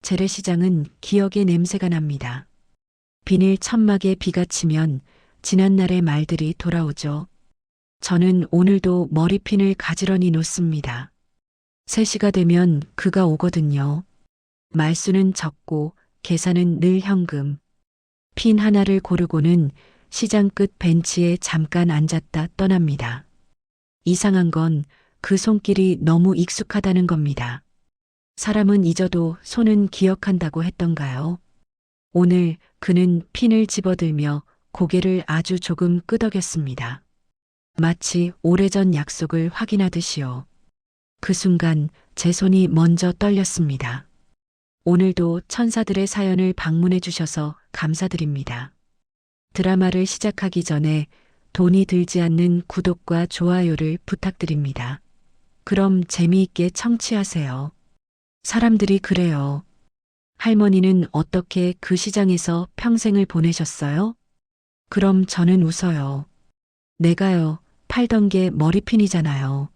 재래시장은 기억의 냄새가 납니다. 비닐 천막에 비가 치면 지난날의 말들이 돌아오죠. 저는 오늘도 머리핀을 가지런히 놓습니다. 3시가 되면 그가 오거든요. 말수는 적고 계산은 늘 현금. 핀 하나를 고르고는 시장 끝 벤치에 잠깐 앉았다 떠납니다. 이상한 건 그 손길이 너무 익숙하다는 겁니다. 사람은 잊어도 손은 기억한다고 했던가요? 오늘 그는 핀을 집어들며 고개를 아주 조금 끄덕였습니다. 마치 오래전 약속을 확인하듯이요. 그 순간 제 손이 먼저 떨렸습니다. 오늘도 천사들의 사연을 방문해 주셔서 감사드립니다. 드라마를 시작하기 전에 돈이 들지 않는 구독과 좋아요를 부탁드립니다. 그럼 재미있게 청취하세요. 사람들이 그래요. 할머니는 어떻게 그 시장에서 평생을 보내셨어요? 그럼 저는 웃어요. 내가요, 팔던 게 머리핀이잖아요.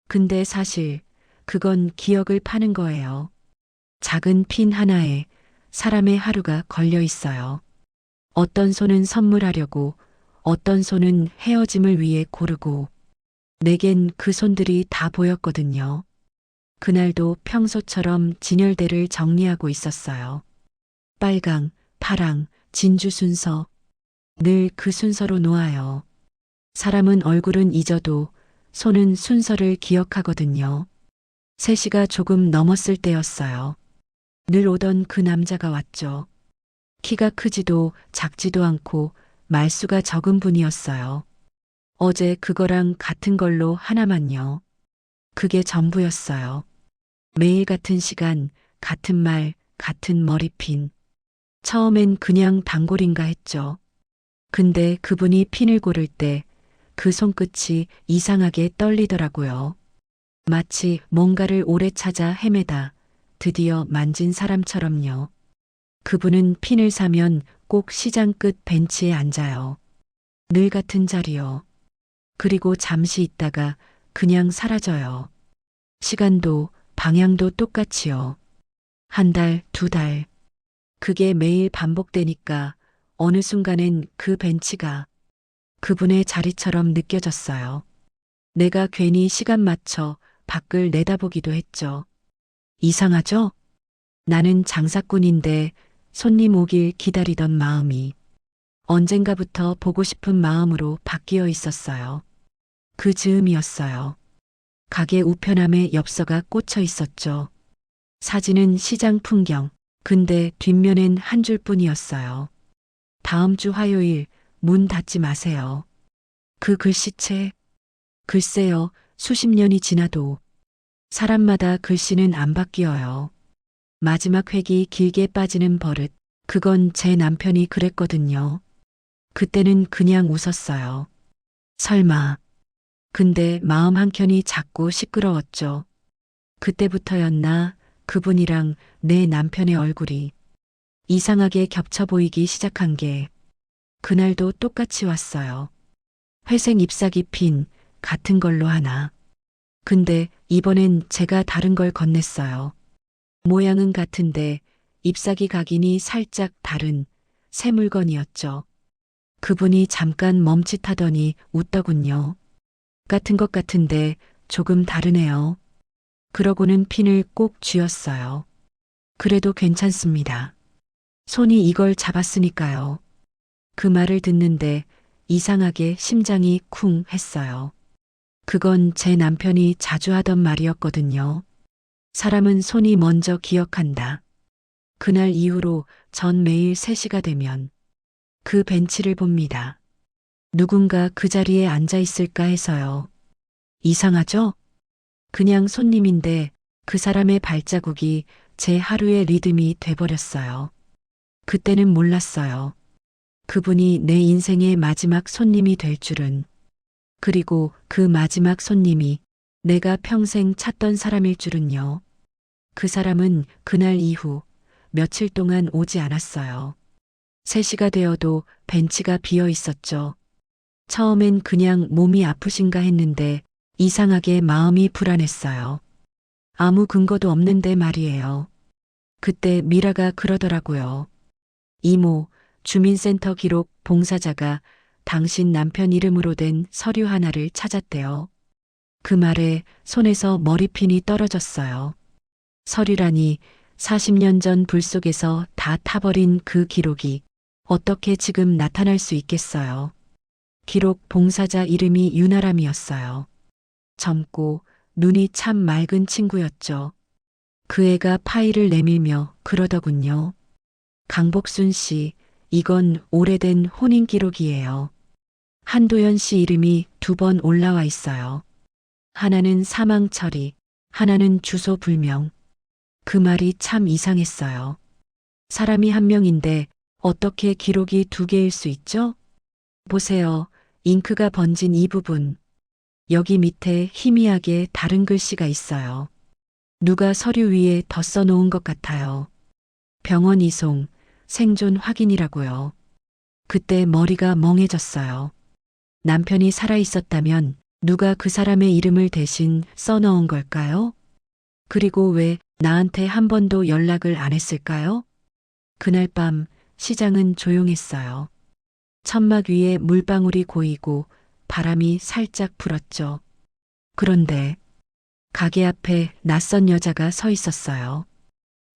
근데 사실 그건 기억을 파는 거예요. 작은 핀 하나에 사람의 하루가 걸려 있어요. 어떤 손은 선물하려고, 어떤 손은 헤어짐을 위해 고르고, 내겐 그 손들이 다 보였거든요. 그날도 평소처럼 진열대를 정리하고 있었어요. 빨강, 파랑, 진주 순서. 늘 그 순서로 놓아요. 사람은 얼굴은 잊어도 손은 순서를 기억하거든요. 3시가 조금 넘었을 때였어요. 늘 오던 그 남자가 왔죠. 키가 크지도 작지도 않고 말수가 적은 분이었어요. 어제 그거랑 같은 걸로 하나만요. 그게 전부였어요. 매일 같은 시간, 같은 말, 같은 머리핀. 처음엔 그냥 단골인가 했죠. 근데 그분이 핀을 고를 때 그 손끝이 이상하게 떨리더라고요. 마치 뭔가를 오래 찾아 헤매다 드디어 만진 사람처럼요. 그분은 핀을 사면 꼭 시장 끝 벤치에 앉아요. 늘 같은 자리요. 그리고 잠시 있다가 그냥 사라져요. 시간도 방향도 똑같이요. 1달, 2달. 그게 매일 반복되니까 어느 순간엔 그 벤치가 그분의 자리처럼 느껴졌어요. 내가 괜히 시간 맞춰 밖을 내다보기도 했죠. 이상하죠? 나는 장사꾼인데 손님 오길 기다리던 마음이 언젠가부터 보고 싶은 마음으로 바뀌어 있었어요. 그 즈음이었어요. 가게 우편함에 엽서가 꽂혀 있었죠. 사진은 시장 풍경, 근데 뒷면엔 한 줄뿐이었어요. 다음 주 화요일 문 닫지 마세요. 그 글씨체, 글쎄요, 수십 년이 지나도 사람마다 글씨는 안 바뀌어요. 마지막 획이 길게 빠지는 버릇, 그건 제 남편이 그랬거든요. 그때는 그냥 웃었어요. 설마. 근데 마음 한켠이 자꾸 시끄러웠죠. 그때부터였나 그분이랑 내 남편의 얼굴이 이상하게 겹쳐 보이기 시작한 게 그날도 똑같이 왔어요. 회색 잎사귀 핀 같은 걸로 하나. 근데 이번엔 제가 다른 걸 건넸어요. 모양은 같은데 잎사귀 각인이 살짝 다른 새 물건이었죠. 그분이 잠깐 멈칫하더니 웃더군요. 같은 것 같은데 조금 다르네요. 그러고는 핀을 꼭 쥐었어요. 그래도 괜찮습니다. 손이 이걸 잡았으니까요. 그 말을 듣는데 이상하게 심장이 쿵 했어요. 그건 제 남편이 자주 하던 말이었거든요. 사람은 손이 먼저 기억한다. 그날 이후로 전 매일 3시가 되면 그 벤치를 봅니다. 누군가 그 자리에 앉아 있을까 해서요. 이상하죠? 그냥 손님인데 그 사람의 발자국이 제 하루의 리듬이 돼버렸어요. 그때는 몰랐어요. 그분이 내 인생의 마지막 손님이 될 줄은. 그리고 그 마지막 손님이 내가 평생 찾던 사람일 줄은요. 그 사람은 그날 이후 며칠 동안 오지 않았어요. 3시가 되어도 벤치가 비어 있었죠. 처음엔 그냥 몸이 아프신가 했는데 이상하게 마음이 불안했어요. 아무 근거도 없는데 말이에요. 그때 미라가 그러더라고요. 이모, 주민센터 기록 봉사자가 당신 남편 이름으로 된 서류 하나를 찾았대요. 그 말에 손에서 머리핀이 떨어졌어요. 서류라니 40년 전 불 속에서 다 타버린 그 기록이 어떻게 지금 나타날 수 있겠어요. 기록 봉사자 이름이 윤아람이었어요. 젊고 눈이 참 맑은 친구였죠. 그 애가 파일을 내밀며 그러더군요. 강복순 씨, 이건 오래된 혼인 기록이에요. 한도연 씨 이름이 2번 올라와 있어요. 하나는 사망 처리, 하나는 주소 불명. 그 말이 참 이상했어요. 사람이 한 명인데 어떻게 기록이 2개일 수 있죠? 보세요. 잉크가 번진 이 부분. 여기 밑에 희미하게 다른 글씨가 있어요. 누가 서류 위에 덧 써놓은 것 같아요. 병원 이송, 생존 확인이라고요. 그때 머리가 멍해졌어요. 남편이 살아있었다면 누가 그 사람의 이름을 대신 써넣은 걸까요? 그리고 왜 나한테 한 번도 연락을 안 했을까요? 그날 밤 시장은 조용했어요. 천막 위에 물방울이 고이고 바람이 살짝 불었죠. 그런데 가게 앞에 낯선 여자가 서 있었어요.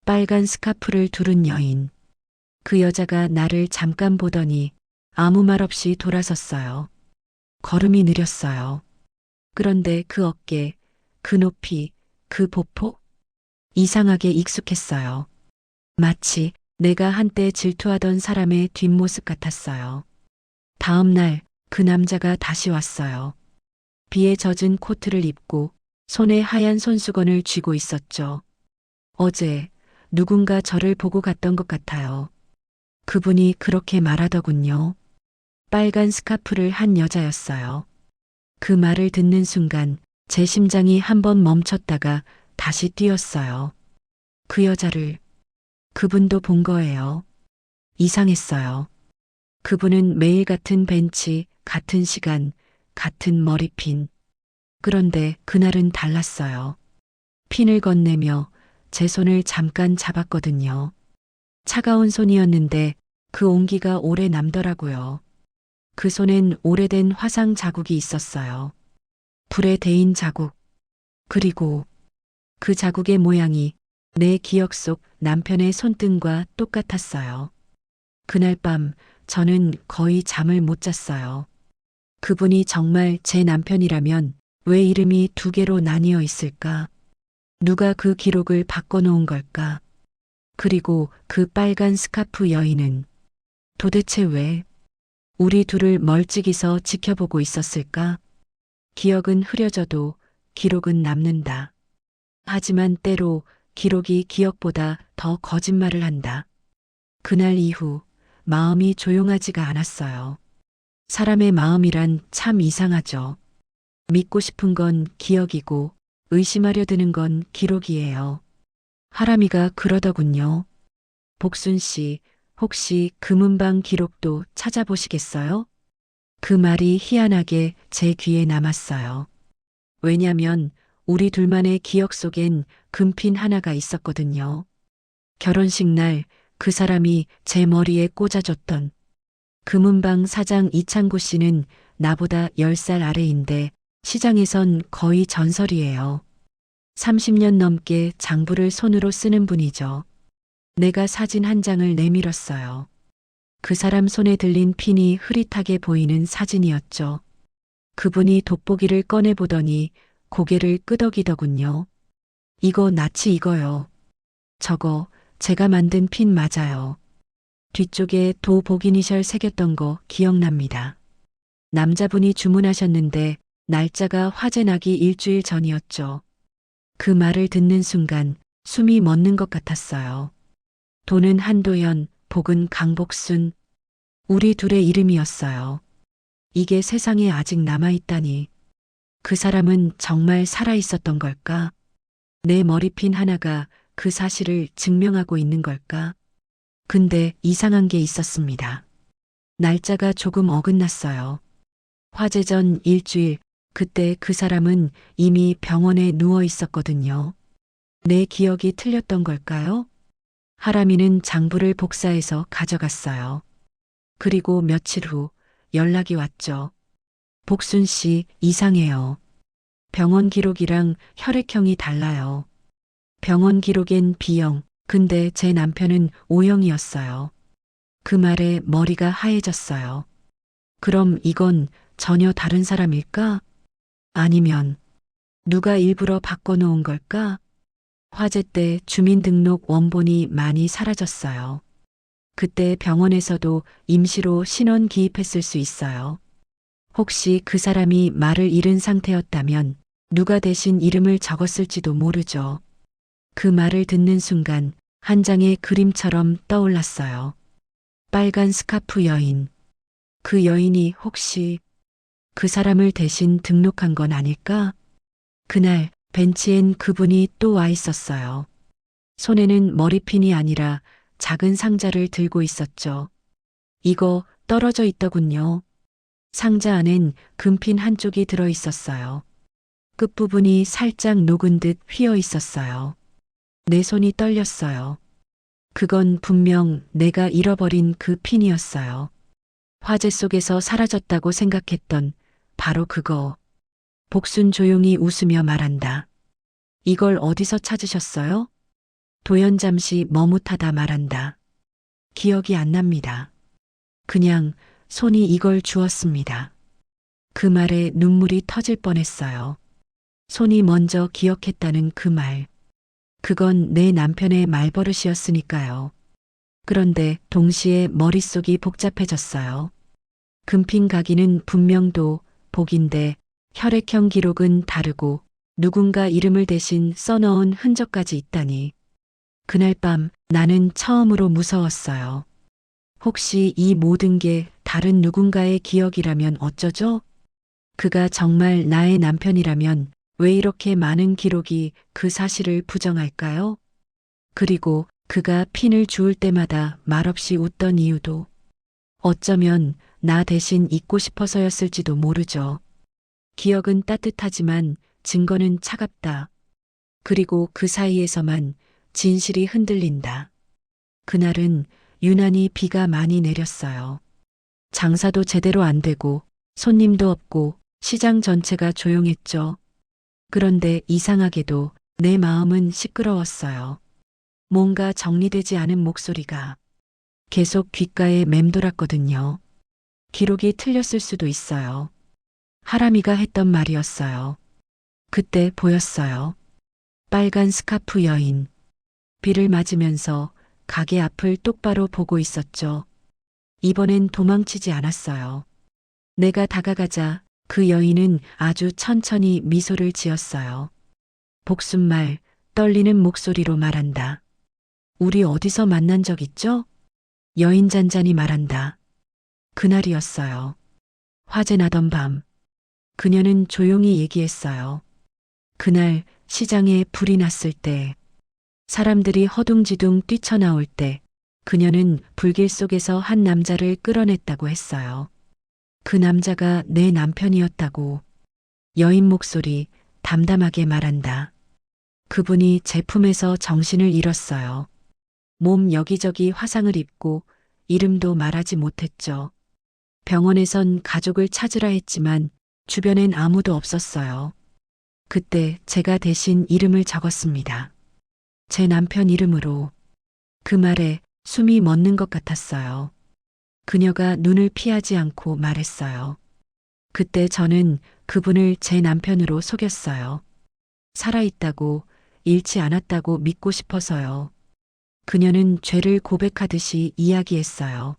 빨간 스카프를 두른 여인. 그 여자가 나를 잠깐 보더니 아무 말 없이 돌아섰어요. 걸음이 느렸어요. 그런데 그 어깨, 그 높이, 그 보폭? 이상하게 익숙했어요. 마치 내가 한때 질투하던 사람의 뒷모습 같았어요. 다음 날 그 남자가 다시 왔어요. 비에 젖은 코트를 입고 손에 하얀 손수건을 쥐고 있었죠. 어제 누군가 저를 보고 갔던 것 같아요. 그분이 그렇게 말하더군요. 빨간 스카프를 한 여자였어요. 그 말을 듣는 순간 제 심장이 한번 멈췄다가 다시 뛰었어요. 그 여자를 그분도 본 거예요. 이상했어요. 그분은 매일 같은 벤치, 같은 시간, 같은 머리핀. 그런데 그날은 달랐어요. 핀을 건네며 제 손을 잠깐 잡았거든요. 차가운 손이었는데 그 온기가 오래 남더라고요. 그 손엔 오래된 화상 자국이 있었어요. 불에 데인 자국. 그리고 그 자국의 모양이 내 기억 속 남편의 손등과 똑같았어요. 그날 밤 저는 거의 잠을 못 잤어요. 그분이 정말 제 남편이라면 왜 이름이 2개로 나뉘어 있을까? 누가 그 기록을 바꿔놓은 걸까? 그리고 그 빨간 스카프 여인은 도대체 왜 우리 둘을 멀찍이서 지켜보고 있었을까? 기억은 흐려져도 기록은 남는다. 하지만 때로 기록이 기억보다 더 거짓말을 한다. 그날 이후 마음이 조용하지가 않았어요. 사람의 마음이란 참 이상하죠. 믿고 싶은 건 기억이고 의심하려 드는 건 기록이에요. 하람이가 그러더군요. 복순 씨, 혹시 금은방 기록도 찾아보시겠어요? 그 말이 희한하게 제 귀에 남았어요. 왜냐면 우리 둘만의 기억 속엔 금핀 하나가 있었거든요. 결혼식 날 그 사람이 제 머리에 꽂아줬던 금은방 사장 이창구 씨는 나보다 10살 아래인데 시장에선 거의 전설이에요. 30년 넘게 장부를 손으로 쓰는 분이죠. 내가 사진 한 장을 내밀었어요. 그 사람 손에 들린 핀이 흐릿하게 보이는 사진이었죠. 그분이 돋보기를 꺼내보더니 고개를 끄덕이더군요. 이거 나치 이거요. 저거 제가 만든 핀 맞아요. 뒤쪽에 도 복이니셜 새겼던 거 기억납니다. 남자분이 주문하셨는데 날짜가 화재 나기 일주일 전이었죠. 그 말을 듣는 순간 숨이 멎는 것 같았어요. 도는 한도연, 복은 강복순. 우리 둘의 이름이었어요. 이게 세상에 아직 남아있다니. 그 사람은 정말 살아있었던 걸까? 내 머리핀 하나가 그 사실을 증명하고 있는 걸까? 근데 이상한 게 있었습니다. 날짜가 조금 어긋났어요. 화재 전 일주일, 그때 그 사람은 이미 병원에 누워 있었거든요. 내 기억이 틀렸던 걸까요? 하람이는 장부를 복사해서 가져갔어요. 그리고 며칠 후 연락이 왔죠. 복순 씨 이상해요. 병원 기록이랑 혈액형이 달라요. 병원 기록엔 B형, 근데 제 남편은 O형이었어요. 그 말에 머리가 하얘졌어요. 그럼 이건 전혀 다른 사람일까? 아니면 누가 일부러 바꿔놓은 걸까? 화재 때 주민등록 원본이 많이 사라졌어요. 그때 병원에서도 임시로 신원 기입했을 수 있어요. 혹시 그 사람이 말을 잃은 상태였다면 누가 대신 이름을 적었을지도 모르죠. 그 말을 듣는 순간 한 장의 그림처럼 떠올랐어요. 빨간 스카프 여인. 그 여인이 혹시 그 사람을 대신 등록한 건 아닐까? 그날 벤치엔 그분이 또 와 있었어요. 손에는 머리핀이 아니라 작은 상자를 들고 있었죠. 이거 떨어져 있더군요. 상자 안엔 금핀 한쪽이 들어 있었어요. 끝부분이 살짝 녹은 듯 휘어 있었어요. 내 손이 떨렸어요. 그건 분명 내가 잃어버린 그 핀이었어요. 화재 속에서 사라졌다고 생각했던 바로 그거. 복순 조용히 웃으며 말한다. 이걸 어디서 찾으셨어요? 도연 잠시 머뭇하다 말한다. 기억이 안 납니다. 그냥 손이 이걸 주었습니다. 그 말에 눈물이 터질 뻔했어요. 손이 먼저 기억했다는 그 말. 그건 내 남편의 말버릇이었으니까요. 그런데 동시에 머릿속이 복잡해졌어요. 금핀 가기는 분명도 복인데 혈액형 기록은 다르고 누군가 이름을 대신 써넣은 흔적까지 있다니. 그날 밤 나는 처음으로 무서웠어요. 혹시 이 모든 게 다른 누군가의 기억이라면 어쩌죠? 그가 정말 나의 남편이라면 왜 이렇게 많은 기록이 그 사실을 부정할까요? 그리고 그가 핀을 주울 때마다 말없이 웃던 이유도 어쩌면 나 대신 잊고 싶어서였을지도 모르죠. 기억은 따뜻하지만 증거는 차갑다. 그리고 그 사이에서만 진실이 흔들린다. 그날은 유난히 비가 많이 내렸어요. 장사도 제대로 안 되고 손님도 없고 시장 전체가 조용했죠. 그런데 이상하게도 내 마음은 시끄러웠어요. 뭔가 정리되지 않은 목소리가 계속 귓가에 맴돌았거든요. 기록이 틀렸을 수도 있어요. 하람이가 했던 말이었어요. 그때 보였어요. 빨간 스카프 여인. 비를 맞으면서 가게 앞을 똑바로 보고 있었죠. 이번엔 도망치지 않았어요. 내가 다가가자 그 여인은 아주 천천히 미소를 지었어요. 복순말, 떨리는 목소리로 말한다. 우리 어디서 만난 적 있죠? 여인 잔잔히 말한다. 그날이었어요. 화재 나던 밤. 그녀는 조용히 얘기했어요. 그날 시장에 불이 났을 때, 사람들이 허둥지둥 뛰쳐나올 때, 그녀는 불길 속에서 한 남자를 끌어냈다고 했어요. 그 남자가 내 남편이었다고. 여인 목소리 담담하게 말한다. 그분이 제품에서 정신을 잃었어요. 몸 여기저기 화상을 입고 이름도 말하지 못했죠. 병원에선 가족을 찾으라 했지만 주변엔 아무도 없었어요. 그때 제가 대신 이름을 적었습니다. 제 남편 이름으로. 그 말에 숨이 멎는 것 같았어요. 그녀가 눈을 피하지 않고 말했어요. 그때 저는 그분을 제 남편으로 속였어요. 살아있다고, 잃지 않았다고 믿고 싶어서요. 그녀는 죄를 고백하듯이 이야기했어요.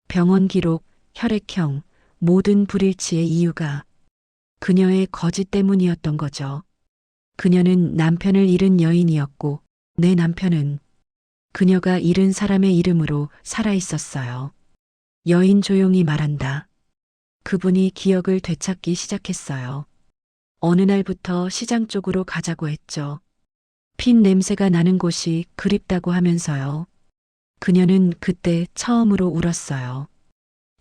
병원 기록, 혈액형, 모든 불일치의 이유가 그녀의 거짓 때문이었던 거죠. 그녀는 남편을 잃은 여인이었고 내 남편은 그녀가 잃은 사람의 이름으로 살아 있었어요. 여인 조용히 말한다. 그분이 기억을 되찾기 시작했어요. 어느 날부터 시장 쪽으로 가자고 했죠. 핀 냄새가 나는 곳이 그립다고 하면서요. 그녀는 그때 처음으로 울었어요.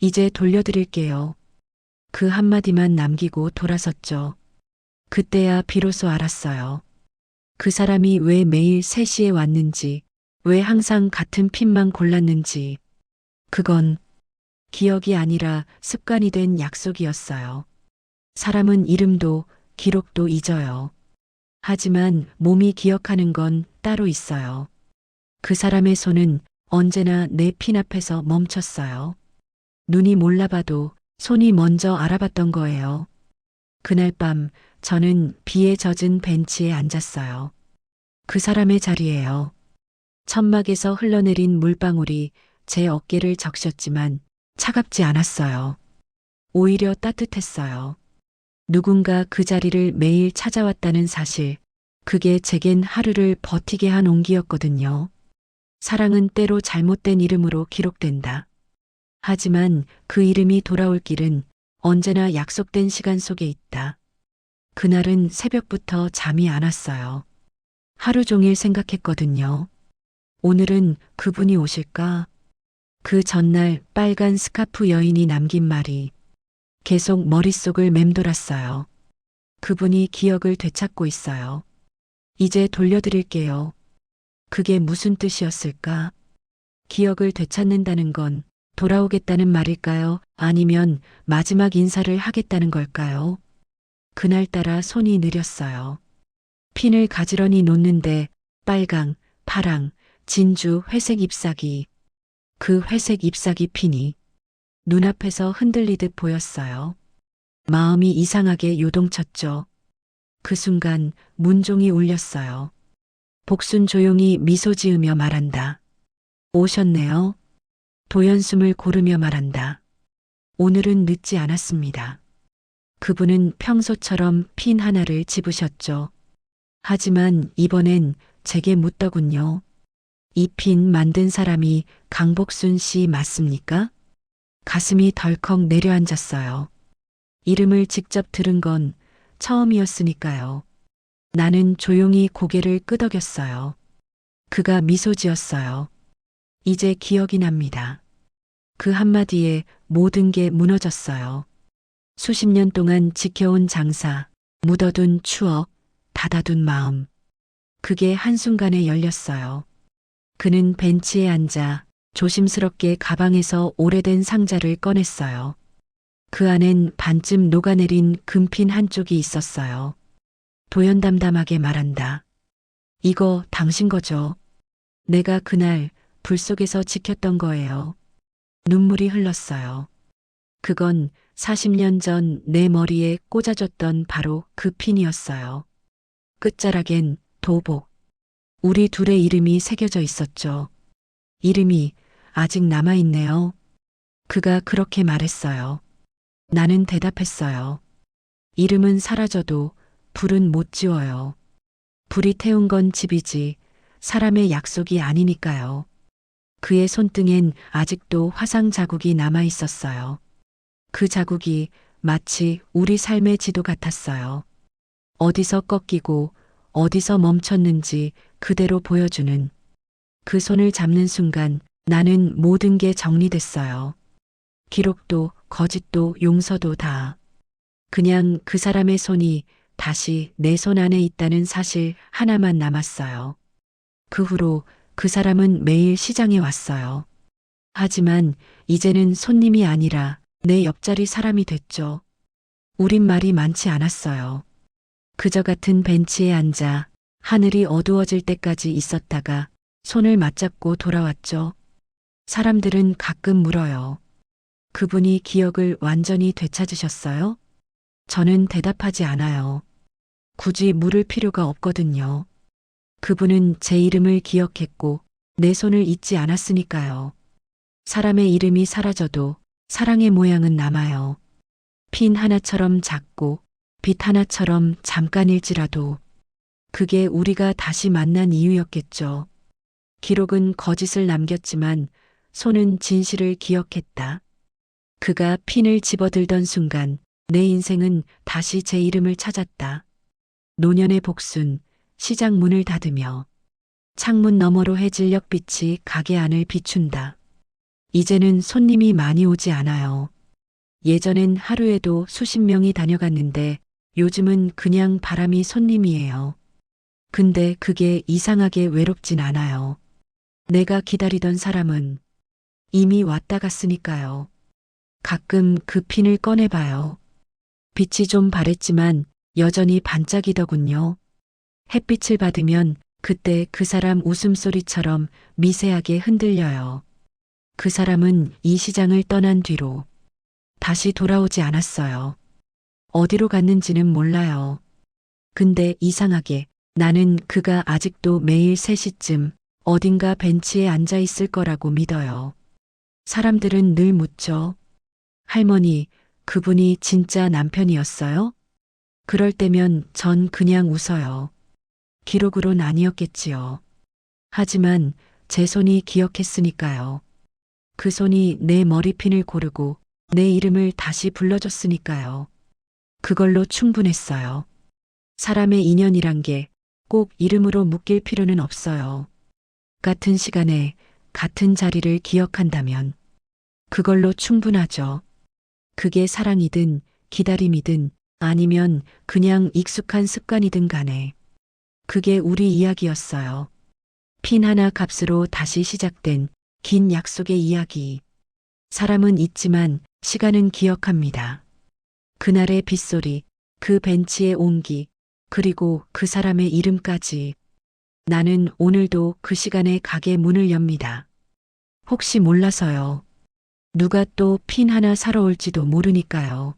이제 돌려드릴게요. 그 한마디만 남기고 돌아섰죠. 그때야 비로소 알았어요. 그 사람이 왜 매일 3시에 왔는지, 왜 항상 같은 핀만 골랐는지. 그건 기억이 아니라 습관이 된 약속이었어요. 사람은 이름도 기록도 잊어요. 하지만 몸이 기억하는 건 따로 있어요. 그 사람의 손은 언제나 내 핀 앞에서 멈췄어요. 눈이 몰라봐도 손이 먼저 알아봤던 거예요. 그날 밤 저는 비에 젖은 벤치에 앉았어요. 그 사람의 자리예요. 천막에서 흘러내린 물방울이 제 어깨를 적셨지만 차갑지 않았어요. 오히려 따뜻했어요. 누군가 그 자리를 매일 찾아왔다는 사실, 그게 제겐 하루를 버티게 한 온기였거든요. 사랑은 때로 잘못된 이름으로 기록된다. 하지만 그 이름이 돌아올 길은 언제나 약속된 시간 속에 있다. 그날은 새벽부터 잠이 안 왔어요. 하루 종일 생각했거든요. 오늘은 그분이 오실까? 그 전날 빨간 스카프 여인이 남긴 말이 계속 머릿속을 맴돌았어요. 그분이 기억을 되찾고 있어요. 이제 돌려드릴게요. 그게 무슨 뜻이었을까? 기억을 되찾는다는 건 돌아오겠다는 말일까요? 아니면 마지막 인사를 하겠다는 걸까요? 그날따라 손이 느렸어요. 핀을 가지런히 놓는데 빨강, 파랑, 진주, 회색 잎사귀. 그 회색 잎사귀 핀이 눈앞에서 흔들리듯 보였어요. 마음이 이상하게 요동쳤죠. 그 순간 문종이 울렸어요. 복순 조용히 미소 지으며 말한다. 오셨네요. 도연숨을 고르며 말한다. 오늘은 늦지 않았습니다. 그분은 평소처럼 핀 하나를 집으셨죠. 하지만 이번엔 제게 묻더군요. 이 핀 만든 사람이 강복순 씨 맞습니까? 가슴이 덜컥 내려앉았어요. 이름을 직접 들은 건 처음이었으니까요. 나는 조용히 고개를 끄덕였어요. 그가 미소 지었어요. 이제 기억이 납니다. 그 한마디에 모든 게 무너졌어요. 수십 년 동안 지켜온 장사, 묻어둔 추억, 닫아둔 마음. 그게 한순간에 열렸어요. 그는 벤치에 앉아 조심스럽게 가방에서 오래된 상자를 꺼냈어요. 그 안엔 반쯤 녹아내린 금핀 한쪽이 있었어요. 도연담담하게 말한다. 이거 당신 거죠? 내가 그날 불 속에서 지켰던 거예요. 눈물이 흘렀어요. 그건 40년 전 내 머리에 꽂아줬던 바로 그 핀이었어요. 끝자락엔 도복. 우리 둘의 이름이 새겨져 있었죠. 이름이 아직 남아있네요. 그가 그렇게 말했어요. 나는 대답했어요. 이름은 사라져도 불은 못 지워요. 불이 태운 건 집이지 사람의 약속이 아니니까요. 그의 손등엔 아직도 화상 자국이 남아 있었어요. 그 자국이 마치 우리 삶의 지도 같았어요. 어디서 꺾이고 어디서 멈췄는지 그대로 보여주는. 그 손을 잡는 순간 나는 모든 게 정리됐어요. 기록도 거짓도 용서도 다. 그냥 그 사람의 손이 다시 내 손 안에 있다는 사실 하나만 남았어요. 그 후로 그 사람은 매일 시장에 왔어요. 하지만 이제는 손님이 아니라 내 옆자리 사람이 됐죠. 우린 말이 많지 않았어요. 그저 같은 벤치에 앉아 하늘이 어두워질 때까지 있었다가 손을 맞잡고 돌아왔죠. 사람들은 가끔 물어요. 그분이 기억을 완전히 되찾으셨어요? 저는 대답하지 않아요. 굳이 물을 필요가 없거든요. 그분은 제 이름을 기억했고 내 손을 잊지 않았으니까요. 사람의 이름이 사라져도 사랑의 모양은 남아요. 핀 하나처럼 작고 빛 하나처럼 잠깐일지라도 그게 우리가 다시 만난 이유였겠죠. 기록은 거짓을 남겼지만 손은 진실을 기억했다. 그가 핀을 집어들던 순간 내 인생은 다시 제 이름을 찾았다. 노년의 복순, 시장 문을 닫으며 창문 너머로 해질 역빛이 가게 안을 비춘다. 이제는 손님이 많이 오지 않아요. 예전엔 하루에도 수십 명이 다녀갔는데 요즘은 그냥 바람이 손님이에요. 근데 그게 이상하게 외롭진 않아요. 내가 기다리던 사람은 이미 왔다 갔으니까요. 가끔 그 핀을 꺼내봐요. 빛이 좀 바랬지만 여전히 반짝이더군요. 햇빛을 받으면 그때 그 사람 웃음소리처럼 미세하게 흔들려요. 그 사람은 이 시장을 떠난 뒤로 다시 돌아오지 않았어요. 어디로 갔는지는 몰라요. 근데 이상하게 나는 그가 아직도 매일 3시쯤 어딘가 벤치에 앉아 있을 거라고 믿어요. 사람들은 늘 묻죠. 할머니, 그분이 진짜 남편이었어요? 그럴 때면 전 그냥 웃어요. 기록으론 아니었겠지요. 하지만 제 손이 기억했으니까요. 그 손이 내 머리핀을 고르고 내 이름을 다시 불러줬으니까요. 그걸로 충분했어요. 사람의 인연이란 게 꼭 이름으로 묶일 필요는 없어요. 같은 시간에 같은 자리를 기억한다면 그걸로 충분하죠. 그게 사랑이든 기다림이든 아니면 그냥 익숙한 습관이든 간에 그게 우리 이야기였어요. 핀 하나 값으로 다시 시작된 긴 약속의 이야기. 사람은 잊지만 시간은 기억합니다. 그날의 빗소리, 그 벤치의 온기, 그리고 그 사람의 이름까지. 나는 오늘도 그 시간에 가게 문을 엽니다. 혹시 몰라서요. 누가 또 핀 하나 사러 올지도 모르니까요.